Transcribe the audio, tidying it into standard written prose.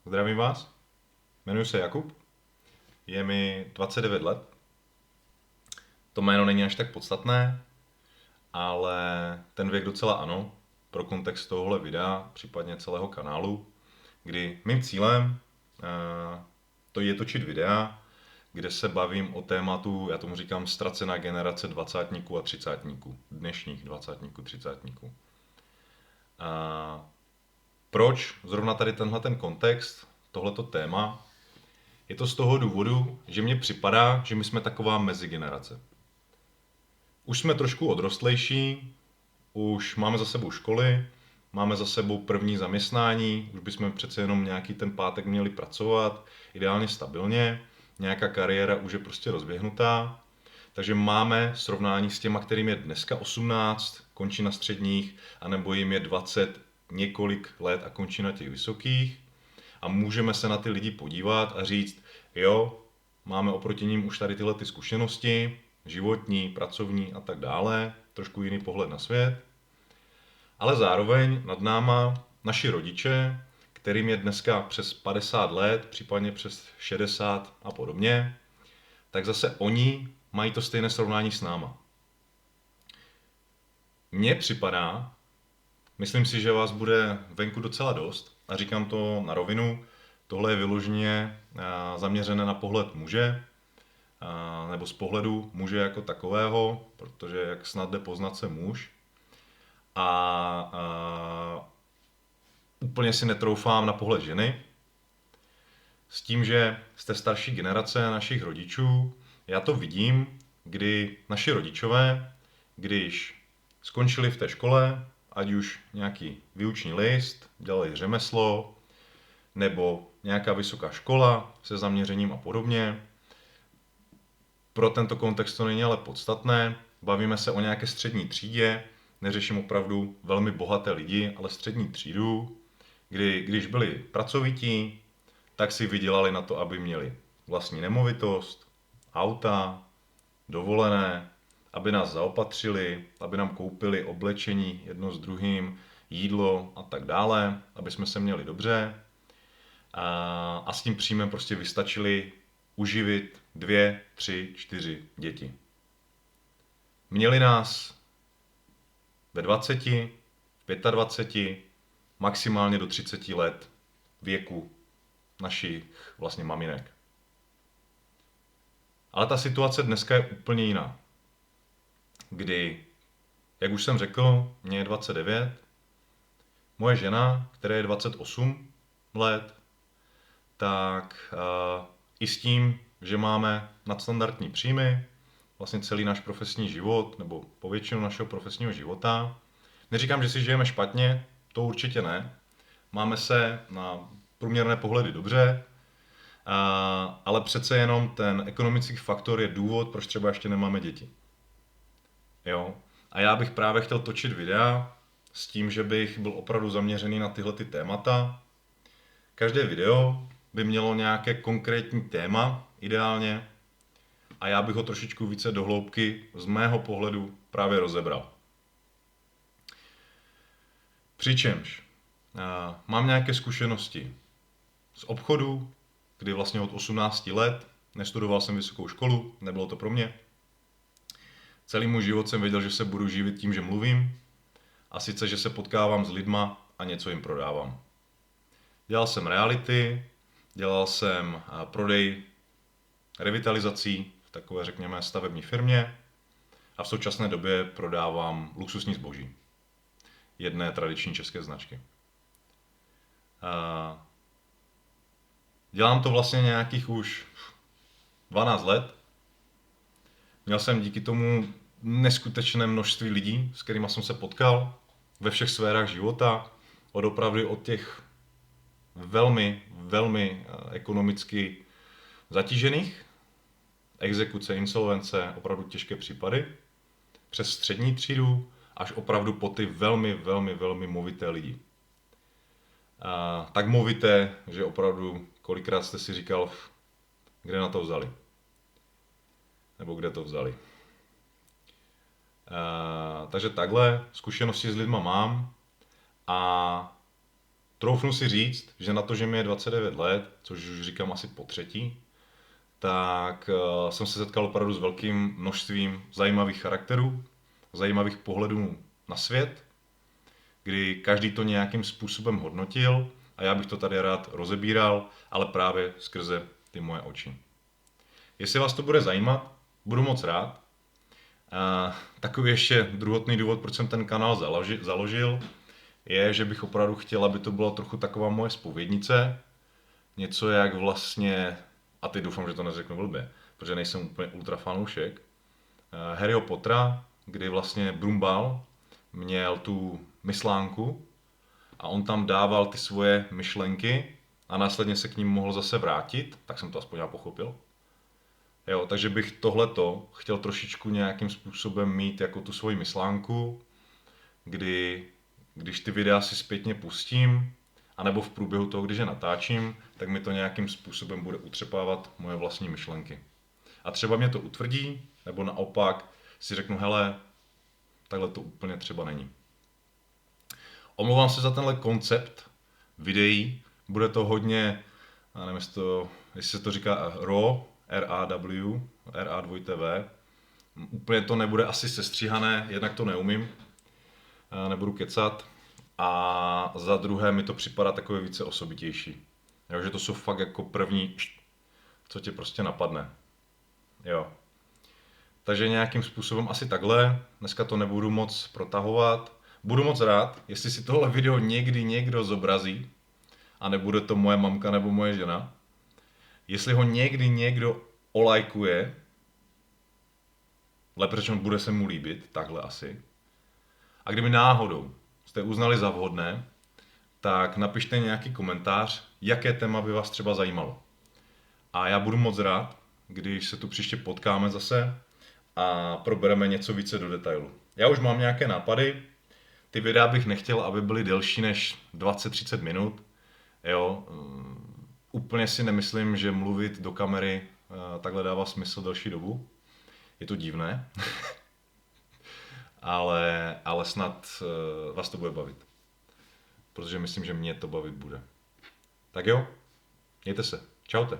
Zdravím vás, jmenuji se Jakub, je mi 29 let. To jméno není až tak podstatné, ale ten věk docela ano, pro kontext tohohle videa, případně celého kanálu, kdy mým cílem to je točit videa, kde se bavím o tématu, já tomu říkám ztracená generace dvacátníků a třicátníků, dnešních dvacátníků, třicátníků. Proč zrovna tady tenhle ten kontext, tohleto téma? Je to z toho důvodu, že mně připadá, že my jsme taková mezigenerace. Už jsme trošku odrostlejší, už máme za sebou školy, máme za sebou první zaměstnání, už bychom přece jenom nějaký ten pátek měli pracovat, ideálně stabilně, nějaká kariéra už je prostě rozběhnutá, takže máme srovnání s těma, kterým je dneska 18, končí na středních, anebo jim je 20 několik let a končí na těch vysokých a můžeme se na ty lidi podívat a říct, jo, máme oproti ním už tady tyhle ty zkušenosti, životní, pracovní a tak dále, trošku jiný pohled na svět, ale zároveň nad náma naši rodiče, kterým je dneska přes 50 let, případně přes 60 a podobně, tak zase oni mají to stejné srovnání s náma. Mně připadá, myslím si, že vás bude venku docela dost a říkám to na rovinu, tohle je vyloženě zaměřené na pohled muže, nebo z pohledu muže jako takového, protože jak snad jde poznat se muž. A úplně si netroufám na pohled ženy, s tím, že jste starší generace našich rodičů, já to vidím, kdy naši rodičové, když skončili v té škole, ať už nějaký výuční list, dělali řemeslo, nebo nějaká vysoká škola se zaměřením a podobně. Pro tento kontext to není ale podstatné. Bavíme se o nějaké střední třídě, neřeším opravdu velmi bohaté lidi, ale střední třídu, kdy když byli pracovití, tak si vydělali na to, aby měli vlastní nemovitost, auta, dovolené, aby nás zaopatřili, aby nám koupili oblečení jedno s druhým, jídlo a tak dále, aby jsme se měli dobře. A s tím příjmem prostě vystačili uživit 2, 3, 4 děti. Měli nás ve 20, v 25, maximálně do 30 let věku našich vlastně maminek. Ale ta situace dneska je úplně jiná. Kdy, jak už jsem řekl, mě je 29, moje žena, která je 28 let, tak i s tím, že máme nadstandardní příjmy, vlastně celý náš profesní život, nebo po většinu našeho profesního života. Neříkám, že si žijeme špatně, to určitě ne. Máme se na průměrné pohledy dobře, ale přece jenom ten ekonomický faktor je důvod, proč třeba ještě nemáme děti. Jo? A já bych právě chtěl točit videa s tím, že bych byl opravdu zaměřený na tyhle ty témata. Každé video by mělo nějaké konkrétní téma, ideálně, a já bych ho trošičku více do hloubky z mého pohledu právě rozebral. Přičemž mám nějaké zkušenosti z obchodu, kdy vlastně od 18 let nestudoval jsem vysokou školu, nebylo to pro mě. Celý můj život jsem věděl, že se budu živit tím, že mluvím, a sice, že se potkávám s lidma a něco jim prodávám. Dělal jsem reality, dělal jsem prodej revitalizací v takové, řekněme, stavební firmě a v současné době prodávám luxusní zboží jedné tradiční české značky. Dělám to vlastně nějakých už 12 let. Měl jsem díky tomu neskutečné množství lidí, s kterými jsem se potkal ve všech sférách života, od těch velmi, velmi ekonomicky zatížených, exekuce, insolvence, opravdu těžké případy, přes střední třídu, až opravdu po ty velmi, velmi, velmi movité lidi. Tak movité, že opravdu kolikrát jste si říkal, kde na to vzali. Nebo kde to vzali. Takže takhle zkušenosti s lidma mám a troufnu si říct, že na to, že mi je 29 let, což už říkám asi po třetí, tak jsem se setkal opravdu s velkým množstvím zajímavých charakterů, zajímavých pohledů na svět, kdy každý to nějakým způsobem hodnotil a já bych to tady rád rozebíral, ale právě skrze ty moje oči. Jestli vás to bude zajímat, budu moc rád. Takový ještě druhotný důvod, proč jsem ten kanál založil, je, že bych opravdu chtěl, aby to byla trochu taková moje zpovědnice. Něco jak vlastně, a teď doufám, že to neřeknu blbě, protože nejsem úplně ultra fanoušek, Harryho Pottera, kdy vlastně Brumbal měl tu myslánku a on tam dával ty svoje myšlenky a následně se k ním mohl zase vrátit, tak jsem to aspoň já pochopil. Jo, takže bych tohleto chtěl trošičku nějakým způsobem mít jako tu svoji myslánku, kdy když ty videa si zpětně pustím, anebo v průběhu toho, když je natáčím, tak mi to nějakým způsobem bude utřepávat moje vlastní myšlenky. A třeba mě to utvrdí, nebo naopak si řeknu, hele, takhle to úplně třeba není. Omlouvám se za tenhle koncept videí, bude to hodně, já nevím, jestli se to říká RAW, R-A-W, R-A-2-T-V. Úplně to nebude asi sestříhané, jednak to neumím, nebudu kecat. A za druhé mi to připadá takové více osobitější. Jo, že to jsou fakt jako první, co tě prostě napadne. Jo. Takže nějakým způsobem asi takhle. Dneska to nebudu moc protahovat. Budu moc rád, jestli si tohle video někdy někdo zobrazí a nebude to moje mamka nebo moje žena. Jestli ho někdy někdo olajkuje, lépe řečeno bude se mu líbit, takhle asi. A kdyby náhodou jste uznali za vhodné, tak napište nějaký komentář, jaké téma by vás třeba zajímalo. A já budu moc rád, když se tu příště potkáme zase a probereme něco více do detailu. Já už mám nějaké nápady, ty videa bych nechtěl, aby byly delší než 20-30 minut. Jo, úplně si nemyslím, že mluvit do kamery takhle dává smysl delší dobu. Je to divné, ale snad vás to bude bavit. Protože myslím, že mě to bavit bude. Tak jo, mějte se. Čaute.